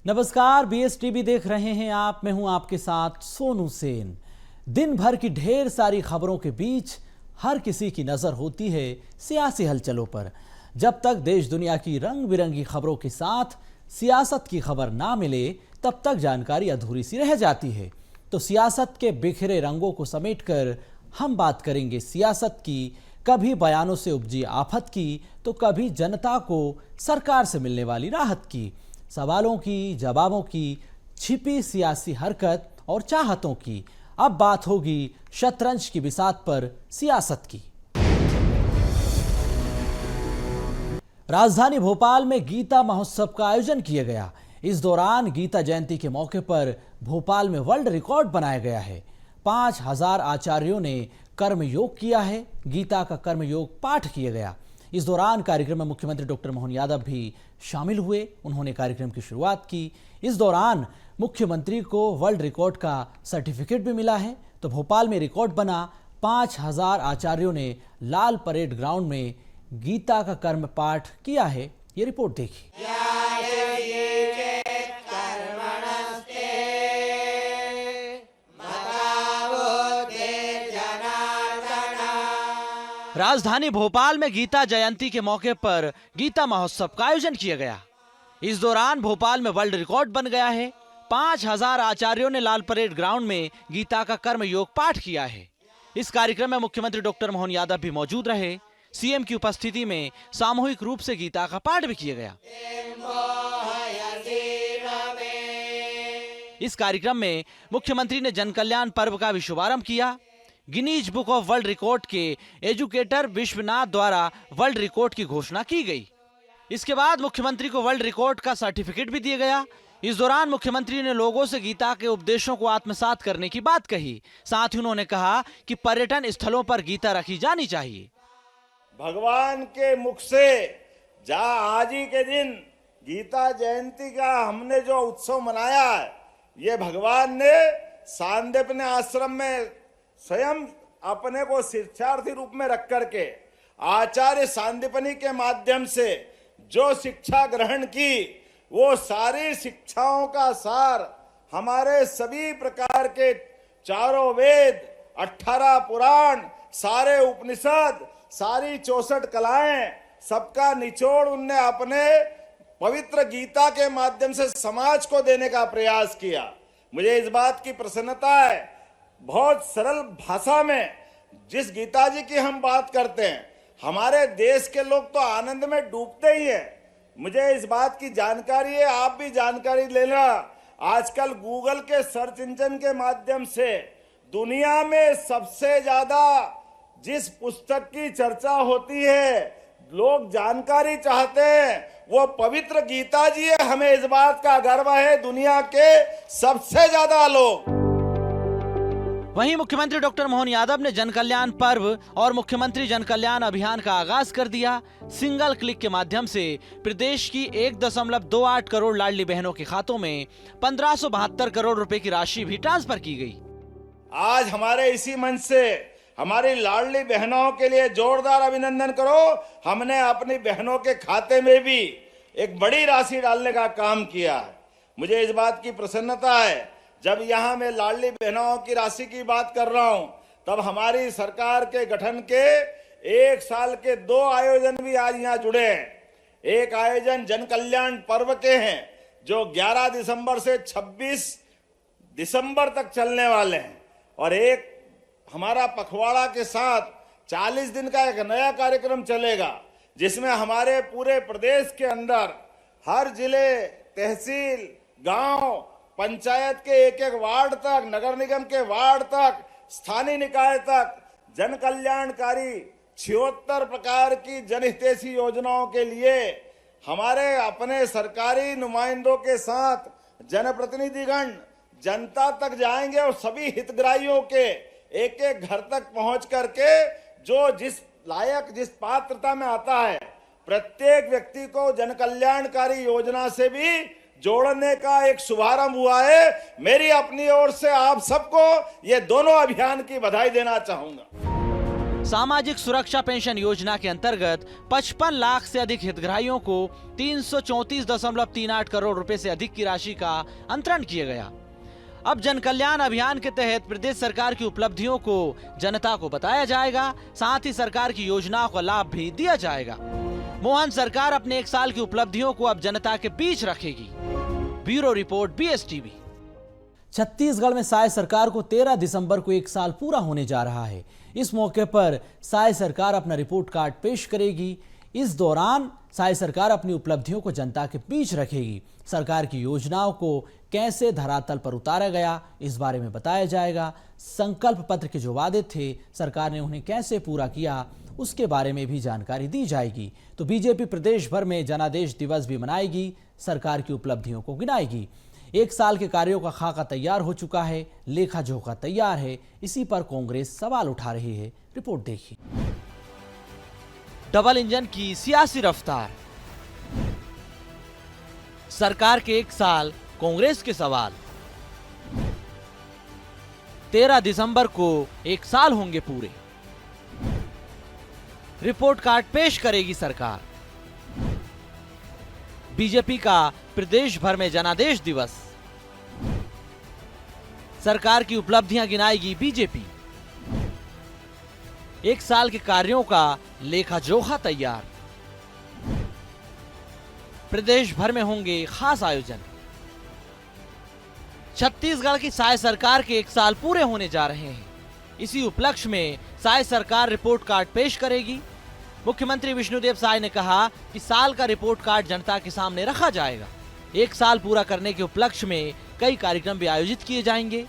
नमस्कार, BSTV देख रहे हैं आप। मैं हूं आपके साथ सोनू सेन। दिन भर की ढेर सारी खबरों के बीच हर किसी की नजर होती है सियासी हलचलों पर। जब तक देश दुनिया की रंग बिरंगी खबरों के साथ सियासत की खबर ना मिले तब तक जानकारी अधूरी सी रह जाती है। तो सियासत के बिखरे रंगों को समेटकर हम बात करेंगे सियासत की, कभी बयानों से उपजी आफत की तो कभी जनता को सरकार से मिलने वाली राहत की, सवालों की, जवाबों की, छिपी सियासी हरकत और चाहतों की। अब बात होगी शतरंज की बिसात पर सियासत की। राजधानी भोपाल में गीता महोत्सव का आयोजन किया गया। इस दौरान गीता जयंती के मौके पर भोपाल में वर्ल्ड रिकॉर्ड बनाया गया है। 5000 आचार्यों ने कर्मयोग किया है। गीता का कर्मयोग पाठ किया गया। इस दौरान कार्यक्रम में मुख्यमंत्री डॉक्टर मोहन यादव भी शामिल हुए। उन्होंने कार्यक्रम की शुरुआत की। इस दौरान मुख्यमंत्री को वर्ल्ड रिकॉर्ड का सर्टिफिकेट भी मिला है। तो भोपाल में रिकॉर्ड बना। 5000 आचार्यों ने लाल परेड ग्राउंड में गीता का कर्म पाठ किया है। ये रिपोर्ट देखिए। राजधानी भोपाल में गीता जयंती के मौके पर गीता महोत्सव का आयोजन किया गया। इस दौरान भोपाल में वर्ल्ड रिकॉर्ड बन गया है। 5000 आचार्यों ने लाल परेड ग्राउंड में गीता का कर्म योग पाठ किया है। इस कार्यक्रम में मुख्यमंत्री डॉक्टर मोहन यादव भी मौजूद रहे। सीएम की उपस्थिति में सामूहिक रूप से गीता का पाठ भी किया गया। इस कार्यक्रम में मुख्यमंत्री ने जन कल्याण पर्व का भी शुभारंभ किया। Guinness book of world record के एजुकेटर विश्वनाथ द्वारा वर्ल्ड रिकॉर्ड की घोषणा की गई। इसके बाद मुख्यमंत्री को वर्ल्ड रिकॉर्ड का सर्टिफिकेट भी दिया गया। इस दौरान मुख्यमंत्री ने लोगों से गीता के उपदेशों को आत्मसात करने की बात कही। साथ ही उन्होंने कहा कि पर्यटन स्थलों पर गीता रखी जानी चाहिए। भगवान के मुख से जहाँ आज ही के दिन गीता जयंती का हमने जो उत्सव मनाया है, ये भगवान ने सांदीपनि आश्रम में स्वयं अपने को शिक्षार्थी रूप में रख करके आचार्य सांदीपनि के माध्यम से जो शिक्षा ग्रहण की, वो सारी शिक्षाओं का सार हमारे सभी प्रकार के चारों वेद, 18 पुराण, सारे उपनिषद, सारी 64 कलाएं, सबका निचोड़ उनने अपने पवित्र गीता के माध्यम से समाज को देने का प्रयास किया। मुझे इस बात की प्रसन्नता है, बहुत सरल भाषा में जिस गीता जी की हम बात करते हैं, हमारे देश के लोग तो आनंद में डूबते ही हैं। मुझे इस बात की जानकारी है, आप भी जानकारी लेना। आजकल गूगल के सर्च इंजन के माध्यम से दुनिया में सबसे ज्यादा जिस पुस्तक की चर्चा होती है, लोग जानकारी चाहते हैं, वो पवित्र गीता जी है। हमें इस बात का गर्व है, दुनिया के सबसे ज्यादा लोग। वहीं मुख्यमंत्री डॉक्टर मोहन यादव ने जन कल्याण पर्व और मुख्यमंत्री जन कल्याण अभियान का आगाज कर दिया। सिंगल क्लिक के माध्यम से प्रदेश की 1.28 करोड़ लाडली बहनों के खातों में 1572 करोड़ रुपए की राशि भी ट्रांसफर की गई। आज हमारे इसी मंच से हमारी लाडली बहनों के लिए जोरदार अभिनंदन करो। हमने अपनी बहनों के खाते में भी एक बड़ी राशि डालने का काम किया है। मुझे इस बात की प्रसन्नता है, जब यहाँ मैं लाडली बहनों की राशि की बात कर रहा हूँ, तब हमारी सरकार के गठन के 1 साल के 2 आयोजन भी आज यहाँ जुड़े हैं। एक आयोजन जन कल्याण पर्व के हैं, जो 11 दिसंबर से 26 दिसंबर तक चलने वाले हैं, और एक हमारा पखवाड़ा के साथ 40 दिन का एक नया कार्यक्रम चलेगा, जिसमें हमारे पूरे प्रदेश के अंदर हर जिले, तहसील, गांव, पंचायत के एक वार्ड तक, नगर निगम के वार्ड तक, स्थानीय निकाय तक जन कल्याणकारी 76 प्रकार की जनहितैषी योजनाओं के लिए हमारे अपने सरकारी नुमाइंदों के साथ जनप्रतिनिधिगण जनता तक जाएंगे और सभी हितग्राहियों के एक घर तक पहुंच करके जो जिस लायक, जिस पात्रता में आता है, प्रत्येक व्यक्ति को जन कल्याणकारी योजना से भी जोड़ने का एक शुभारंभ हुआ है। मेरी अपनी ओर से आप सबको ये दोनों अभियान की बधाई देना चाहूंगा। सामाजिक सुरक्षा पेंशन योजना के अंतर्गत 55 लाख से अधिक हितग्राहियों को 334.38 करोड़ रुपए से अधिक की राशि का अंतरण किया गया। अब जन कल्याण अभियान के तहत प्रदेश सरकार की उपलब्धियों को जनता को बताया जाएगा, साथ ही सरकार की योजनाओं का लाभ भी दिया जाएगा। मोहन सरकार अपने 1 साल की उपलब्धियों को अब जनता के बीच रखेगी। Bureau report, BSTV। छत्तीसगढ़ में साय सरकार को 13 दिसंबर को 1 साल पूरा होने जा रहा है। इस मौके पर साय सरकार अपना रिपोर्ट कार्ड पेश करेगी। इस दौरान साय सरकार अपनी उपलब्धियों को जनता के बीच रखेगी। सरकार की योजनाओं को कैसे धरातल पर उतारा गया, इस बारे में बताया जाएगा। संकल्प पत्र के जो वादे थे, सरकार ने उन्हें कैसे पूरा किया, उसके बारे में भी जानकारी दी जाएगी। तो बीजेपी प्रदेश भर में जनादेश दिवस भी मनाएगी, सरकार की उपलब्धियों को गिनाएगी। 1 साल के कार्यों का खाका तैयार हो चुका है, लेखा जोखा तैयार है। इसी पर कांग्रेस सवाल उठा रही है। रिपोर्ट देखिए। डबल इंजन की सियासी रफ्तार, सरकार के 1 साल, कांग्रेस के सवाल। 13 दिसंबर को 1 साल होंगे पूरे। रिपोर्ट कार्ड पेश करेगी सरकार। बीजेपी का प्रदेश भर में जनादेश दिवस, सरकार की उपलब्धियां गिनाएगी बीजेपी। 1 साल के कार्यों का लेखा जोखा तैयार, प्रदेश भर में होंगे खास आयोजन। छत्तीसगढ़ की साय सरकार के 1 साल पूरे होने जा रहे हैं। इसी उपलक्ष्य में साय सरकार रिपोर्ट कार्ड पेश करेगी। मुख्यमंत्री विष्णुदेव साय ने कहा कि साल का रिपोर्ट कार्ड जनता के सामने रखा जाएगा। 1 साल पूरा करने के उपलक्ष्य में कई कार्यक्रम भी आयोजित किए जाएंगे।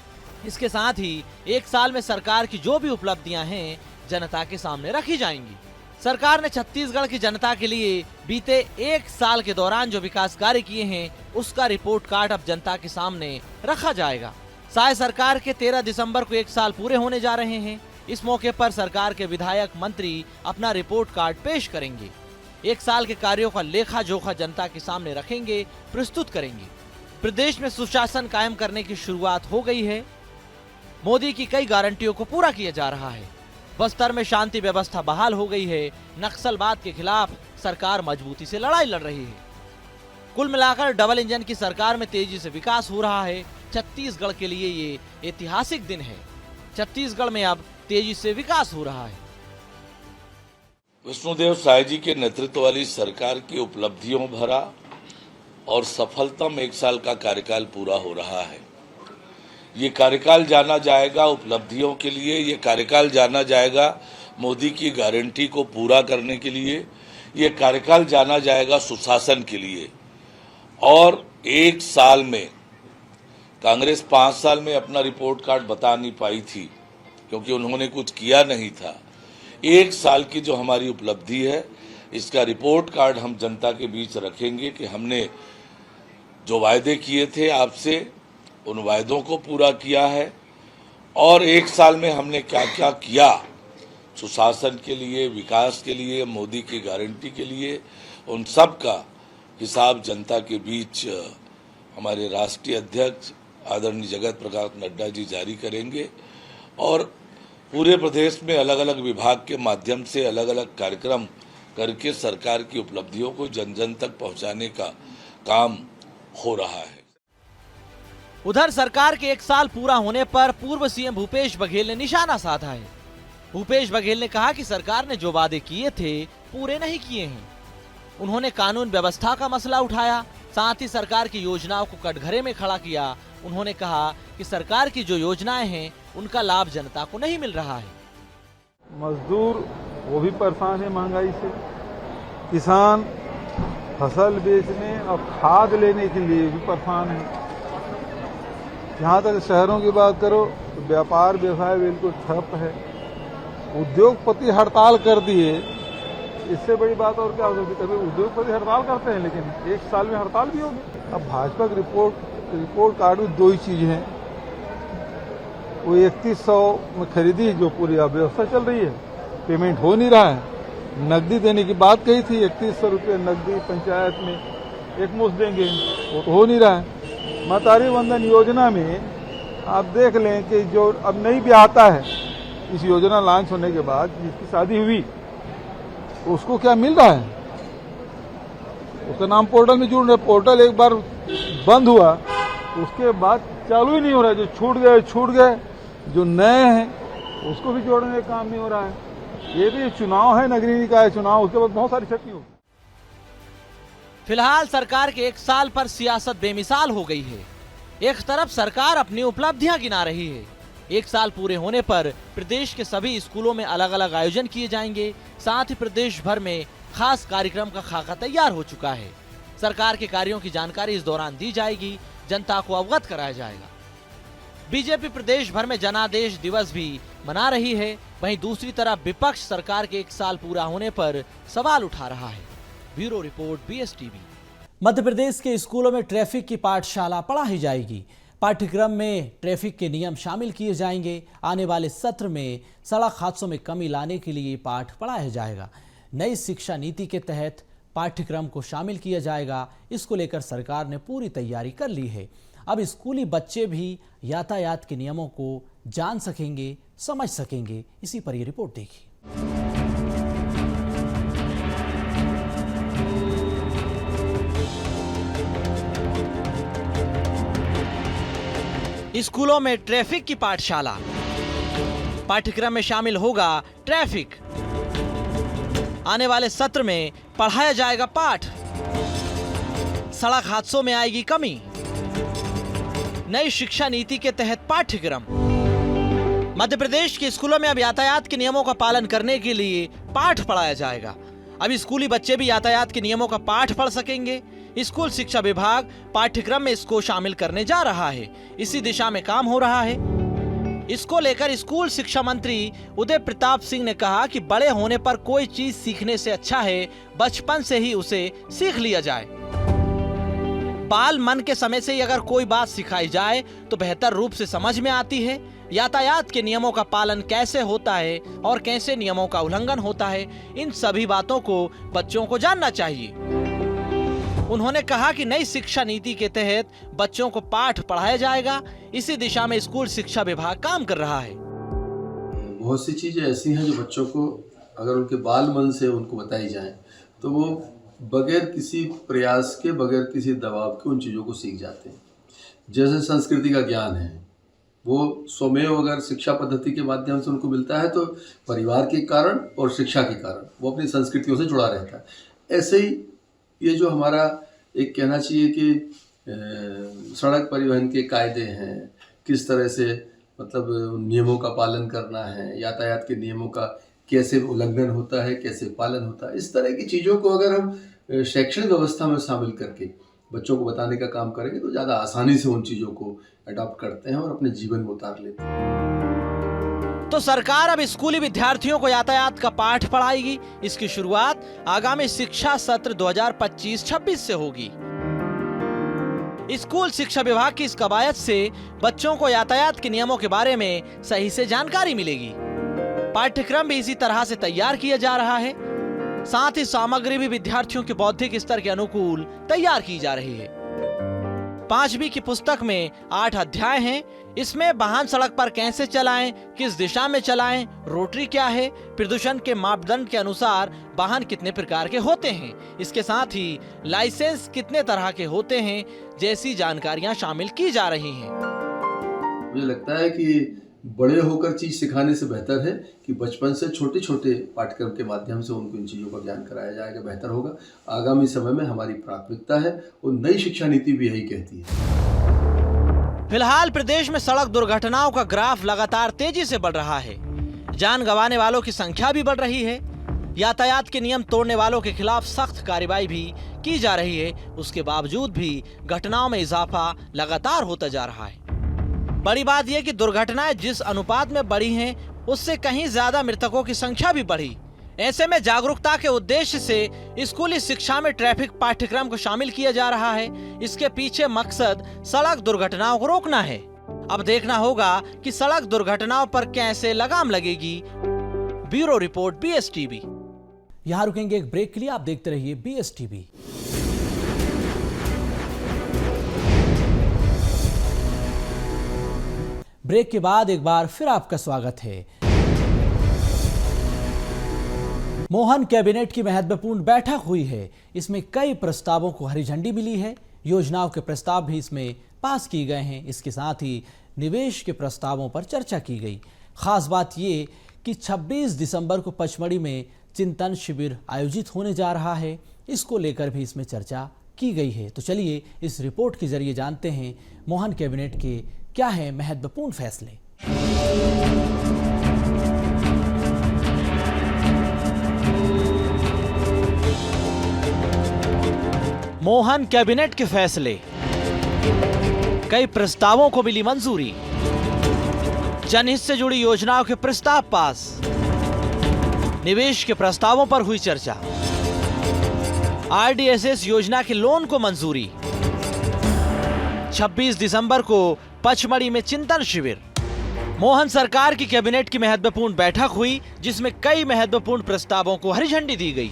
इसके साथ ही 1 साल में सरकार की जो भी उपलब्धियां हैं, जनता के सामने रखी जाएंगी। सरकार ने छत्तीसगढ़ की जनता के लिए बीते 1 साल के दौरान जो विकास कार्य किए हैं, उसका रिपोर्ट कार्ड अब जनता के सामने रखा जाएगा। साय सरकार के 13 दिसंबर को 1 साल पूरे होने जा रहे हैं। इस मौके पर सरकार के विधायक, मंत्री अपना रिपोर्ट कार्ड पेश करेंगे। 1 साल के कार्यों का लेखा जोखा जनता के सामने रखेंगे, प्रस्तुत करेंगे। प्रदेश में सुशासन कायम करने की शुरुआत हो गई है। मोदी की कई गारंटियों को पूरा किया जा रहा है। बस्तर में शांति व्यवस्था बहाल हो गई है। नक्सलवाद के खिलाफ सरकार मजबूती से लड़ाई लड़ रही है। कुल मिलाकर डबल इंजन की सरकार में तेजी से विकास हो रहा है। छत्तीसगढ़ के लिए ये ऐतिहासिक दिन है। छत्तीसगढ़ में अब तेजी से विकास हो रहा है। विष्णुदेव साय जी के नेतृत्व वाली सरकार की उपलब्धियों भरा और सफलतम 1 साल का कार्यकाल पूरा हो रहा है। ये कार्यकाल जाना जाएगा उपलब्धियों के लिए, ये कार्यकाल जाना जाएगा मोदी की गारंटी को पूरा करने के लिए, ये कार्यकाल जाना जाएगा सुशासन के लिए। और 1 साल में कांग्रेस 5 साल में अपना रिपोर्ट कार्ड बता नहीं पाई थी, क्योंकि उन्होंने कुछ किया नहीं था। 1 साल की जो हमारी उपलब्धि है, इसका रिपोर्ट कार्ड हम जनता के बीच रखेंगे कि हमने जो वायदे किए थे आपसे, उन वायदों को पूरा किया है। और 1 साल में हमने क्या क्या किया सुशासन के लिए, विकास के लिए, मोदी की गारंटी के लिए, उन सब का हिसाब जनता के बीच हमारे राष्ट्रीय अध्यक्ष आदरणीय जगत प्रकाश नड्डा जी जारी करेंगे। और पूरे प्रदेश में अलग अलग विभाग के माध्यम से अलग अलग कार्यक्रम करके सरकार की उपलब्धियों को जन जन तक पहुंचाने का काम हो रहा है। उधर सरकार के 1 साल पूरा होने पर पूर्व सीएम भूपेश बघेल ने निशाना साधा है। भूपेश बघेल ने कहा कि सरकार ने जो वादे किए थे, पूरे नहीं किए हैं। उन्होंने कानून व्यवस्था का मसला उठाया, साथ ही सरकार की योजनाओं को कटघरे में खड़ा किया। उन्होंने कहा कि सरकार की जो योजनाएं हैं, उनका लाभ जनता को नहीं मिल रहा है। मजदूर वो भी परेशान है महंगाई से, किसान फसल बेचने और खाद लेने के लिए भी परेशान है। जहाँ तक शहरों की बात करो तो व्यापार व्यवसाय बिल्कुल ठप है। उद्योगपति हड़ताल कर दिए, इससे बड़ी बात और क्या हो सकती है। कभी उद्योगपति हड़ताल करते हैं, लेकिन 1 साल में हड़ताल भी होगी। अब भाजपा की रिपोर्ट कार्ड में 2 ही चीजें हैं। वो 3100 में खरीदी, जो पूरी व्यवस्था चल रही है, पेमेंट हो नहीं रहा है। नकदी देने की बात कही थी, 3100 रुपये नकदी पंचायत में एक मुश्त देंगे, वो तो हो नहीं रहा है। महतारी वंदन योजना में आप देख लें कि जो अब नहीं भी आता है इस योजना लॉन्च होने के बाद जिसकी शादी हुई उसको क्या मिल रहा है? उसका नाम पोर्टल में जुड़ रहा है। पोर्टल एक बार बंद हुआ उसके बाद चालू ही नहीं हो रहा है। जो छूट गए, जो नए हैं उसको भी जोड़ने का काम नहीं हो रहा है। ये भी चुनाव है, नगरीय निकाय चुनाव, उसके बाद बहुत सारी क्षति होगी। फिलहाल सरकार के 1 साल पर सियासत बेमिसाल हो गई है। एक तरफ सरकार अपनी उपलब्धियां गिना रही है। 1 साल पूरे होने पर प्रदेश के सभी स्कूलों में अलग अलग आयोजन किए जाएंगे। साथ ही प्रदेश भर में खास कार्यक्रम का खाका तैयार हो चुका है। सरकार के कार्यों की जानकारी इस दौरान दी जाएगी, जनता को अवगत कराया जाएगा। बीजेपी प्रदेश भर में जनादेश दिवस भी मना रही है। वहीं दूसरी तरफ विपक्ष सरकार के 1 साल पूरा होने पर सवाल उठा रहा है। Bureau report, BSTV। Madhya Pradesh के स्कूलों में ट्रैफिक की पाठशाला पढ़ाई जाएगी। पाठ्यक्रम में ट्रैफिक के नियम शामिल किए जाएंगे। आने वाले सत्र में सड़क हादसों में कमी लाने के लिए पाठ पढ़ाया जाएगा। नई शिक्षा नीति के तहत पाठ्यक्रम को शामिल किया जाएगा। इसको लेकर सरकार ने पूरी तैयारी कर ली है। अब स्कूली बच्चे भी यातायात के नियमों को जान सकेंगे, समझ सकेंगे। इसी पर ये रिपोर्ट देखिए। स्कूलों में ट्रैफिक की पाठशाला। पाठ्यक्रम में शामिल होगा ट्रैफिक। आने वाले सत्र में पढ़ाया जाएगा पाठ। सड़क हादसों में आएगी कमी। नई शिक्षा नीति के तहत पाठ्यक्रम। मध्य प्रदेश के स्कूलों में अब यातायात के नियमों का पालन करने के लिए पाठ पढ़ाया जाएगा। अब स्कूली बच्चे भी यातायात के नियमों का पाठ पढ़ सकेंगे। स्कूल शिक्षा विभाग पाठ्यक्रम में इसको शामिल करने जा रहा है। इसी दिशा में काम हो रहा है। इसको लेकर स्कूल शिक्षा मंत्री उदय प्रताप सिंह ने कहा कि बड़े होने पर कोई चीज सीखने से अच्छा है बचपन से ही उसे सीख लिया जाए। बाल मन के समय से ही अगर कोई बात सिखाई जाए तो बेहतर रूप से समझ में आती है। यातायात के नियमों का पालन कैसे होता है और कैसे नियमों का उल्लंघन होता है, इन सभी बातों को बच्चों को जानना चाहिए। उन्होंने कहा कि नई शिक्षा नीति के तहत बच्चों को पाठ पढ़ाया जाएगा। इसी दिशा में स्कूल शिक्षा विभाग काम कर रहा है। बहुत सी चीज़ें ऐसी हैं जो बच्चों को अगर उनके बाल मन से उनको बताई जाए तो वो बगैर किसी प्रयास के, बगैर किसी दबाव के उन चीज़ों को सीख जाते हैं। जैसे संस्कृति का ज्ञान है, वो स्वमेव अगर शिक्षा पद्धति के माध्यम से उनको मिलता है तो परिवार के कारण और शिक्षा के कारण वो अपनी संस्कृतियों से जुड़ा रहता है। ऐसे ही ये जो हमारा एक कहना चाहिए कि सड़क परिवहन के कायदे हैं, किस तरह से मतलब नियमों का पालन करना है, यातायात के नियमों का कैसे उल्लंघन होता है, कैसे पालन होता है, इस तरह की चीज़ों को अगर हम शैक्षणिक व्यवस्था में शामिल करके बच्चों को बताने का काम करेंगे तो ज़्यादा आसानी से उन चीज़ों को अडॉप्ट करते हैं और अपने जीवन में उतार लेते हैं। तो सरकार अब स्कूली विद्यार्थियों को यातायात का पाठ पढ़ाएगी। इसकी शुरुआत आगामी शिक्षा सत्र 2025-26 से होगी। स्कूल शिक्षा विभाग की इस कवायद से बच्चों को यातायात के नियमों के बारे में सही से जानकारी मिलेगी। पाठ्यक्रम भी इसी तरह से तैयार किया जा रहा है। साथ ही सामग्री भी विद्यार्थियों के बौद्धिक स्तर के अनुकूल तैयार की जा रही है। 5वीं की पुस्तक में 8 अध्याय हैं। इसमें वाहन सड़क पर कैसे चलाएं, किस दिशा में चलाएं, रोटरी क्या है, प्रदूषण के मापदंड के अनुसार वाहन कितने प्रकार के होते हैं, इसके साथ ही लाइसेंस कितने तरह के होते हैं जैसी जानकारियां शामिल की जा रही हैं। मुझे लगता है कि बड़े होकर चीज़ सिखाने से बेहतर है कि बचपन से छोटे छोटे पाठ्यक्रम के माध्यम से उनको इन चीज़ों का ज्ञान कराया जाएगा, बेहतर होगा। आगामी समय में हमारी प्राथमिकता है और नई शिक्षा नीति भी यही कहती है। फिलहाल प्रदेश में सड़क दुर्घटनाओं का ग्राफ लगातार तेजी से बढ़ रहा है। जान गंवाने वालों की संख्या भी बढ़ रही है। यातायात के नियम तोड़ने वालों के खिलाफ सख्त कार्रवाई भी की जा रही है। उसके बावजूद भी घटनाओं में इजाफा लगातार होता जा रहा है। बड़ी बात यह कि दुर्घटनाएं जिस अनुपात में बढ़ी हैं, उससे कहीं ज्यादा मृतकों की संख्या भी बढ़ी। ऐसे में जागरूकता के उद्देश्य से स्कूली शिक्षा में ट्रैफिक पाठ्यक्रम को शामिल किया जा रहा है। इसके पीछे मकसद सड़क दुर्घटनाओं को रोकना है। अब देखना होगा कि सड़क दुर्घटनाओं पर कैसे लगाम लगेगी। Bureau report, BSTV। यहाँ रुकेंगे एक ब्रेक के लिए। आप देखते रहिए BSTV। ब्रेक के बाद एक बार फिर आपका स्वागत है। मोहन कैबिनेट की महत्वपूर्ण बैठक हुई है। इसमें कई प्रस्तावों को हरी झंडी मिली है। योजनाओं के प्रस्ताव भी इसमें पास किए गए हैं। इसके साथ ही निवेश के प्रस्तावों पर चर्चा की गई। खास बात ये कि 26 दिसंबर को पचमढ़ी में चिंतन शिविर आयोजित होने जा रहा है। इसको लेकर भी इसमें चर्चा की गई है। तो चलिए इस रिपोर्ट के जरिए जानते हैं मोहन कैबिनेट के क्या हैं महत्वपूर्ण फैसले। मोहन कैबिनेट के फैसले। कई प्रस्तावों को मिली मंजूरी। जनहित से जुड़ी योजनाओं के प्रस्ताव पास। निवेश के प्रस्तावों पर हुई चर्चा। RDSS योजना के लोन को मंजूरी। 26 दिसंबर को पचमढ़ी में चिंतन शिविर। मोहन सरकार की कैबिनेट की महत्वपूर्ण बैठक हुई, जिसमें कई महत्वपूर्ण प्रस्तावों को हरी झंडी दी गई।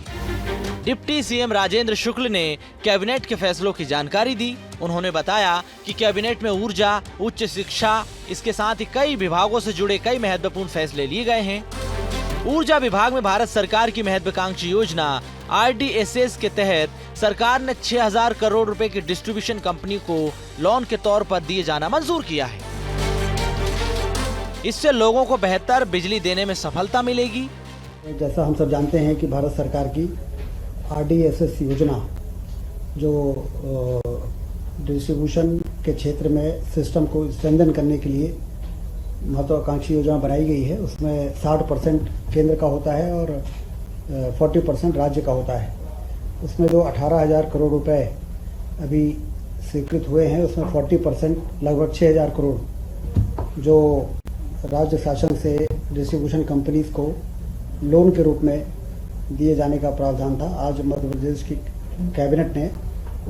डिप्टी सीएम राजेंद्र शुक्ल ने कैबिनेट के फैसलों की जानकारी दी। उन्होंने बताया कि कैबिनेट में ऊर्जा, उच्च शिक्षा, इसके साथ ही कई विभागों से जुड़े कई महत्वपूर्ण फैसले लिए गए हैं। ऊर्जा विभाग में भारत सरकार की महत्वाकांक्षी योजना RDSS के तहत सरकार ने 6000 करोड़ रुपए की डिस्ट्रीब्यूशन कंपनी को लोन के तौर पर दिए जाना मंजूर किया है। इससे लोगों को बेहतर बिजली देने में सफलता मिलेगी। जैसा हम सब जानते हैं कि भारत सरकार की RDSS योजना जो डिस्ट्रीब्यूशन के क्षेत्र में सिस्टम को स्ट्रेंथन करने के लिए महत्वाकांक्षी योजना बनाई गई है। उसमें 60% केंद्र का होता है और 40% राज्य का होता है। उसमें जो 18,000 करोड़ रुपए अभी स्वीकृत हुए हैं, उसमें 40% लगभग 6,000 करोड़ जो राज्य शासन से डिस्ट्रीब्यूशन कंपनीज को लोन के रूप में दिए जाने का प्रावधान था। आज मध्य प्रदेश की कैबिनेट ने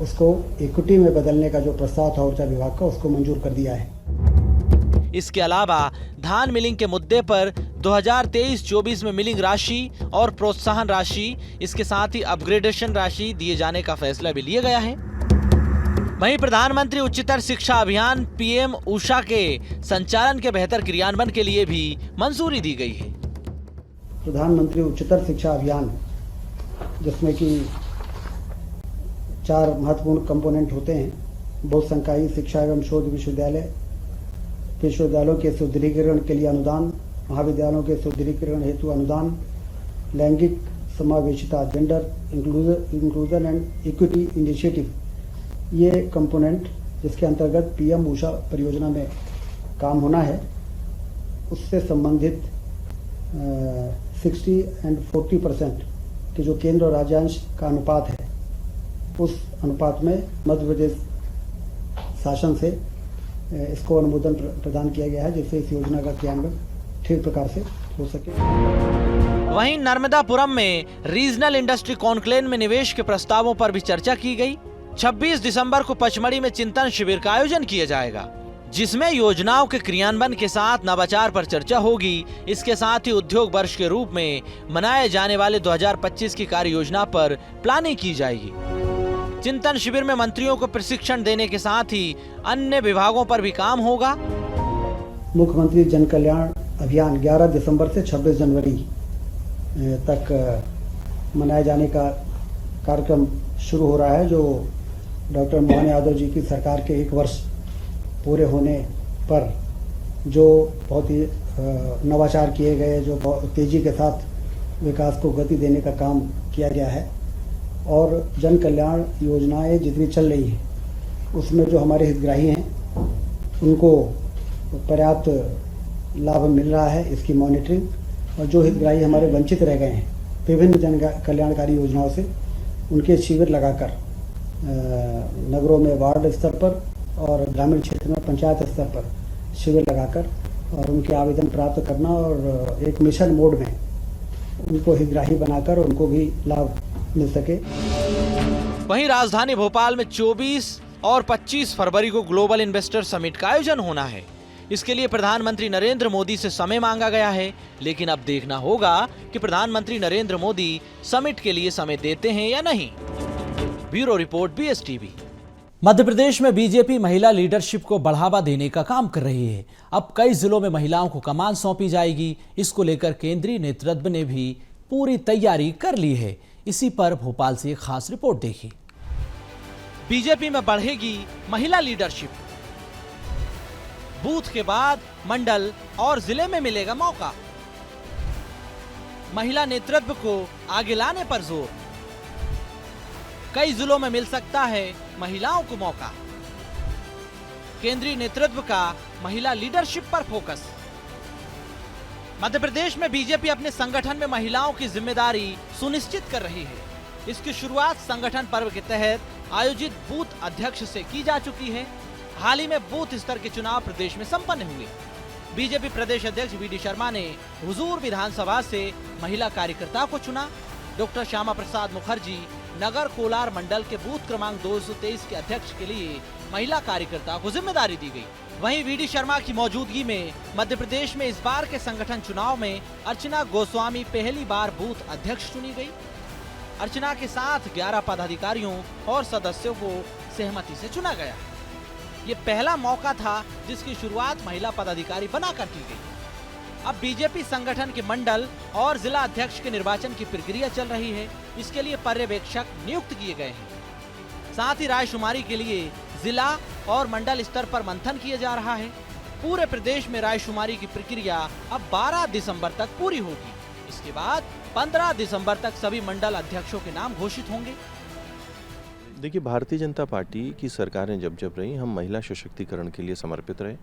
उसको इक्विटी में बदलने का जो प्रस्ताव था ऊर्जा विभाग का, उसको मंजूर कर दिया है। इसके अलावा धान मिलिंग के मुद्दे पर 2023-24 में मिलिंग राशि और प्रोत्साहन राशि, इसके साथ ही अपग्रेडेशन राशि दिए जाने का फैसला भी लिया गया है। वहीं प्रधानमंत्री उच्चतर शिक्षा अभियान PM उषा के संचालन के बेहतर क्रियान्वयन के लिए भी मंजूरी दी गई है। प्रधानमंत्री उच्चतर शिक्षा अभियान, जिसमें कि 4 महत्वपूर्ण कंपोनेंट होते हैं: बहुसंकायी शिक्षा एवं शोध विश्वविद्यालय, विश्वविद्यालयों के सुदृढ़ीकरण के लिए अनुदान, महाविद्यालयों के सुदृढ़ीकरण हेतु अनुदान, लैंगिक समावेशिता, gender inclusion and equity initiative, ये कंपोनेंट जिसके अंतर्गत PM उषा परियोजना में काम होना है, उससे संबंधित 60 and 40% के जो केंद्र और राज्यांश का अनुपात है, उस अनुपात में मध्य प्रदेश शासन से इसको अनुमोदन प्रदान किया गया है, जिससे इस योजना का क्रियान्वयन ठीक प्रकार से हो सके। वहीं नर्मदापुरम में रीजनल इंडस्ट्री कॉन्क्लेव में निवेश के प्रस्तावों पर भी चर्चा की गई। 26 दिसंबर को पचमढ़ी में चिंतन शिविर का आयोजन किया जाएगा, जिसमें योजनाओं के क्रियान्वयन के साथ नवाचार पर चर्चा होगी। इसके साथ ही उद्योग वर्ष के रूप में मनाए जाने वाले 2025 की कार्य योजना पर प्लानिंग की जाएगी। चिंतन शिविर में मंत्रियों को प्रशिक्षण देने के साथ ही अन्य विभागों पर भी काम होगा। मुख्यमंत्री जन कल्याण अभियान 11 दिसंबर से 26 जनवरी तक मनाए जाने का कार्यक्रम शुरू हो रहा है, जो डॉक्टर मोहन यादव जी की सरकार के 1 वर्ष पूरे होने पर जो बहुत ही नवाचार किए गए, जो बहुत तेजी के साथ विकास को गति देने का काम किया गया है, और जन कल्याण योजनाएं जितनी चल रही हैं उसमें जो हमारे हितग्राही हैं उनको पर्याप्त लाभ मिल रहा है, इसकी मॉनिटरिंग, और जो हितग्राही हमारे वंचित रह गए हैं विभिन्न जन कल्याणकारी योजनाओं से, उनके शिविर लगाकर नगरों में वार्ड स्तर पर और ग्रामीण क्षेत्र में पंचायत स्तर पर शिविर लगाकर और उनके आवेदन प्राप्त करना और एक मिशन मोड में उनको हितग्राही बनाकर उनको भी लाभ मिल सके। वहीं राजधानी भोपाल में 24 और 25 फरवरी को ग्लोबल इन्वेस्टर समिट का आयोजन होना है। इसके लिए प्रधानमंत्री नरेंद्र मोदी से समय मांगा गया है, लेकिन अब देखना होगा कि प्रधानमंत्री नरेंद्र मोदी समिट के लिए समय देते हैं या नहीं। Bureau report BSTV। Madhya Pradesh में बीजेपी महिला लीडरशिप को बढ़ावा देने का काम कर रही है। अब कई जिलों में महिलाओं को कमान सौंपी जाएगी। इसको लेकर केंद्रीय नेतृत्व ने भी पूरी तैयारी कर ली है। इसी पर भोपाल से एक खास रिपोर्ट देखिए। बीजेपी में बढ़ेगी महिला लीडरशिप। बूथ के बाद मंडल और जिले में मिलेगा मौका। महिला नेतृत्व को आगे लाने पर जोर। कई जिलों में मिल सकता है महिलाओं को मौका। केंद्रीय नेतृत्व का महिला लीडरशिप पर फोकस। मध्य प्रदेश में बीजेपी अपने संगठन में महिलाओं की जिम्मेदारी सुनिश्चित कर रही है। इसकी शुरुआत संगठन पर्व के तहत आयोजित बूथ अध्यक्ष से की जा चुकी है। हाल ही में बूथ स्तर के चुनाव प्रदेश में संपन्न हुए। बीजेपी प्रदेश अध्यक्ष वी.डी. शर्मा ने हुजूर विधानसभा से महिला कार्यकर्ता को चुना। डॉक्टर श्यामा प्रसाद मुखर्जी नगर कोलार मंडल के बूथ क्रमांक 223 के अध्यक्ष के लिए महिला कार्यकर्ता को जिम्मेदारी दी गई। वहीं वी.डी. शर्मा की मौजूदगी में मध्य प्रदेश में इस बार के संगठन चुनाव में अर्चना गोस्वामी पहली बार बूथ अध्यक्ष चुनी गई। अर्चना के साथ 11 पदाधिकारियों और सदस्यों को सहमति से चुना गया। ये पहला मौका था जिसकी शुरुआत महिला पदाधिकारी बनाकर की गई। अब बीजेपी संगठन के मंडल और जिला अध्यक्ष के निर्वाचन की प्रक्रिया चल रही है। इसके लिए पर्यवेक्षक नियुक्त किए गए हैं। साथ ही रायशुमारी के लिए जिला और मंडल स्तर पर मंथन किया जा रहा है। पूरे प्रदेश में रायशुमारी की प्रक्रिया अब 12 दिसंबर तक पूरी होगी। इसके बाद 15 दिसंबर तक सभी मंडल अध्यक्षों के नाम घोषित होंगे। देखिए, भारतीय जनता पार्टी की सरकारें जब रही, हम महिला सशक्तिकरण के लिए समर्पित रहे।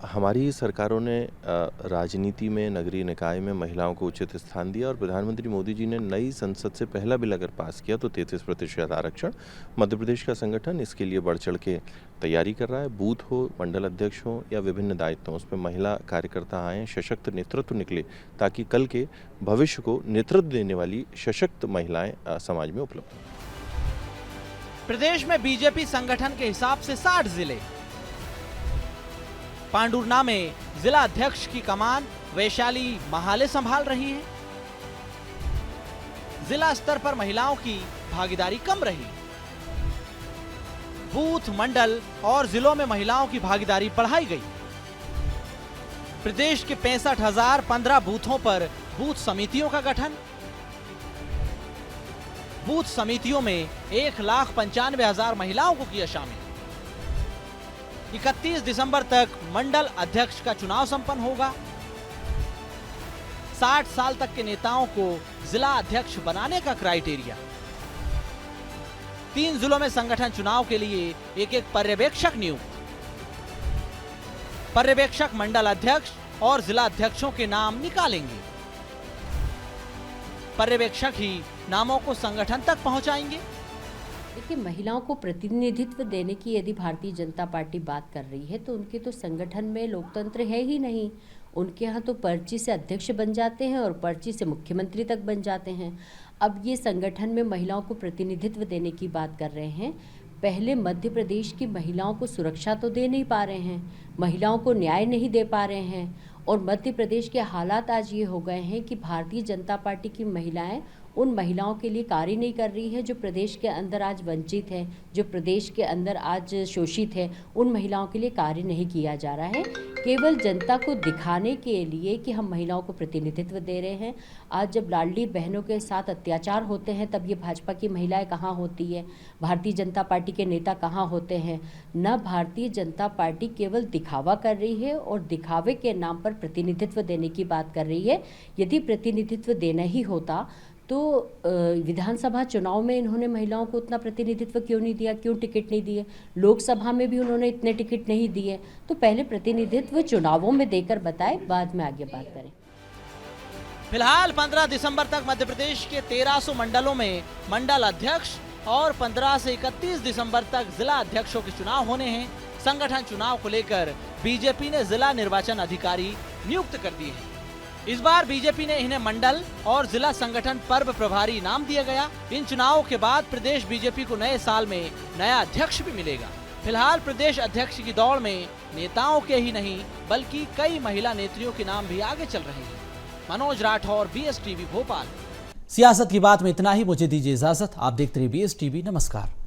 हमारी सरकारों ने राजनीति में, नगरीय निकाय में महिलाओं को उचित स्थान दिया और प्रधानमंत्री मोदी जी ने नई संसद से पहला बिल अगर पास किया तो 33% आरक्षण। मध्य प्रदेश का संगठन इसके लिए बढ़ चढ़ के तैयारी कर रहा है। बूथ हो, मंडल अध्यक्ष हो या विभिन्न दायित्व, उस पर महिला कार्यकर्ता आएँ, सशक्त नेतृत्व निकले, ताकि कल के भविष्य को नेतृत्व देने वाली सशक्त महिलाएं समाज में उपलब्ध हों। प्रदेश में बीजेपी संगठन के हिसाब से 60 जिले। पांडुरना में जिला अध्यक्ष की कमान वैशाली महाले संभाल रही है। जिला स्तर पर महिलाओं की भागीदारी कम रही। बूथ, मंडल और जिलों में महिलाओं की भागीदारी बढ़ाई गई। प्रदेश के 65,015 बूथों पर बूथ समितियों का गठन। बूथ समितियों में 1,95,000 महिलाओं को किया शामिल। 31 दिसंबर तक मंडल अध्यक्ष का चुनाव संपन्न होगा। 60 साल तक के नेताओं को जिला अध्यक्ष बनाने का क्राइटेरिया। 3 जिलों में संगठन चुनाव के लिए एक पर्यवेक्षक नियुक्त। पर्यवेक्षक मंडल अध्यक्ष और जिला अध्यक्षों के नाम निकालेंगे। पर्यवेक्षक ही नामों को संगठन तक पहुंचाएंगे। देखिए, महिलाओं को प्रतिनिधित्व देने की यदि भारतीय जनता पार्टी बात कर रही है तो उनके तो संगठन में लोकतंत्र है ही नहीं। उनके यहाँ तो पर्ची से अध्यक्ष बन जाते हैं और पर्ची से मुख्यमंत्री तक बन जाते हैं। अब ये संगठन में महिलाओं को प्रतिनिधित्व देने की बात कर रहे हैं। पहले मध्य प्रदेश की महिलाओं को सुरक्षा तो दे नहीं पा रहे हैं, महिलाओं को न्याय नहीं दे पा रहे हैं और मध्य प्रदेश के हालात आज ये हो गए हैं कि भारतीय जनता पार्टी की महिलाएं उन महिलाओं के लिए कार्य नहीं कर रही है जो प्रदेश के अंदर आज वंचित है, जो प्रदेश के अंदर आज शोषित है। उन महिलाओं के लिए कार्य नहीं किया जा रहा है, केवल जनता को दिखाने के लिए कि हम महिलाओं को प्रतिनिधित्व दे रहे हैं। आज जब लाडली बहनों के साथ अत्याचार होते हैं तब ये भाजपा की महिलाएं कहाँ होती है, भारतीय जनता पार्टी के नेता कहाँ होते हैं। न भारतीय जनता पार्टी केवल दिखावा कर रही है और दिखावे के नाम पर प्रतिनिधित्व देने की बात कर रही है। यदि प्रतिनिधित्व देना ही होता तो विधानसभा चुनाव में इन्होंने महिलाओं को उतना प्रतिनिधित्व क्यों नहीं दिया, क्यों टिकट नहीं दिए। लोकसभा में भी उन्होंने इतने टिकट नहीं दिए। तो पहले प्रतिनिधित्व चुनावों में देकर बताए, बाद में आगे बात करें। फिलहाल 15 दिसंबर तक मध्य प्रदेश के 1300 मंडलों में मंडल अध्यक्ष और 15 से 31 दिसंबर तक जिला अध्यक्षों के चुनाव होने हैं। संगठन चुनाव को लेकर बीजेपी ने जिला निर्वाचन अधिकारी नियुक्त कर दिए हैं। इस बार बीजेपी ने इन्हें मंडल और जिला संगठन पर्व प्रभारी नाम दिया गया। इन चुनावों के बाद प्रदेश बीजेपी को नए साल में नया अध्यक्ष भी मिलेगा। फिलहाल प्रदेश अध्यक्ष की दौड़ में नेताओं के ही नहीं बल्कि कई महिला नेत्रियों के नाम भी आगे चल रहे हैं। मनोज राठौर, BSTV भोपाल। सियासत की बात में इतना ही। मुझे दीजिए इजाजत। आप देखते रहिए BSTV। नमस्कार।